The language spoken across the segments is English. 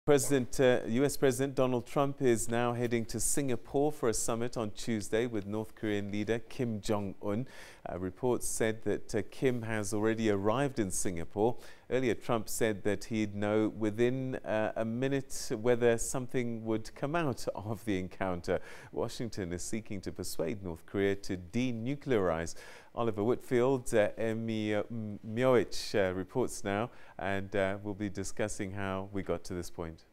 US President Donald Trump is now heading to Singapore for a summit on Tuesday with North Korean leader Kim Jong-un. Reports said that Kim has already arrived in Singapore. Earlier, Trump said that he'd know within a minute whether something would come out of the encounter. Washington is seeking to persuade North Korea to denuclearize. Oliver Whitfield-ME-OH-CHICH reports now, and we'll be discussing how we got to this point.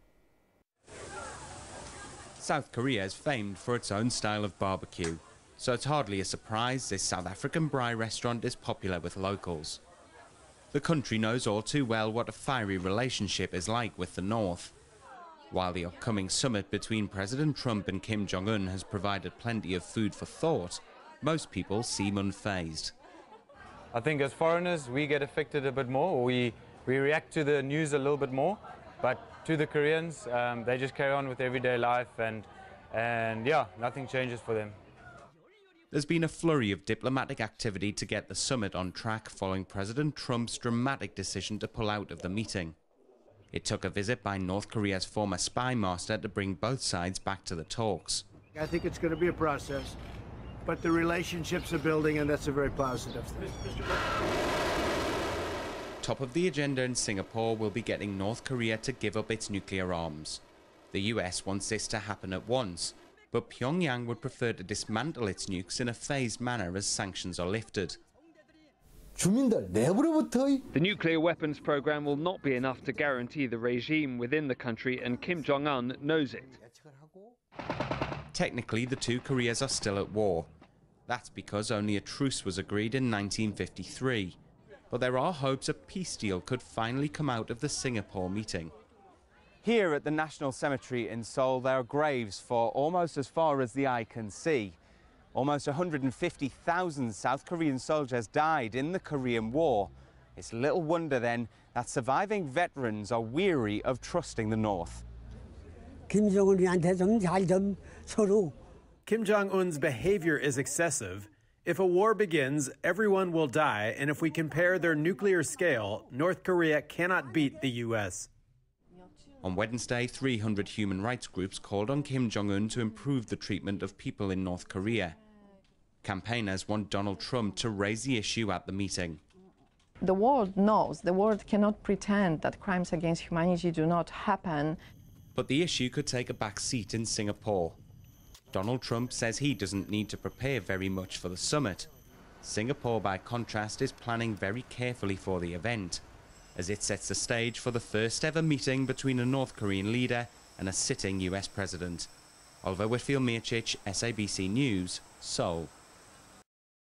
South Korea is famed for its own style of barbecue, so it's hardly a surprise this South African braai restaurant is popular with locals. The country knows all too well what a fiery relationship is like with the North. While the upcoming summit between President Trump and Kim Jong-un has provided plenty of food for thought, most people seem unfazed. I think as foreigners we get affected a bit more, or we react to the news a little bit more, but to the Koreans, they just carry on with everyday life, and yeah, nothing changes for them. There's been a flurry of diplomatic activity to get the summit on track following President Trump's dramatic decision to pull out of the meeting. It took a visit by North Korea's former spy master to bring both sides back to the talks. I think it's going to be a process, but the relationships are building, and that's a very positive thing. Top of the agenda in Singapore will be getting North Korea to give up its nuclear arms. The US wants this to happen at once, but Pyongyang would prefer to dismantle its nukes in a phased manner as sanctions are lifted. The nuclear weapons program will not be enough to guarantee the regime within the country, and Kim Jong-un knows it. Technically, the two Koreas are still at war. That's because only a truce was agreed in 1953. But there are hopes a peace deal could finally come out of the Singapore meeting. Here at the National Cemetery in Seoul, there are graves for almost as far as the eye can see. Almost 150,000 South Korean soldiers died in the Korean War. It's little wonder then that surviving veterans are weary of trusting the North. Kim Jong-un's behavior is excessive. If a war begins, everyone will die, and if we compare their nuclear scale, North Korea cannot beat the US. On Wednesday, 300 human rights groups called on Kim Jong-un to improve the treatment of people in North Korea. Campaigners want Donald Trump to raise the issue at the meeting. The world knows, the world cannot pretend that crimes against humanity do not happen. But the issue could take a back seat in Singapore. Donald Trump says he doesn't need to prepare very much for the summit. Singapore, by contrast, is planning very carefully for the event, as it sets the stage for the first ever meeting between a North Korean leader and a sitting US president. Oliver Whitfield-ME-OH-CHICH, SABC News, Seoul.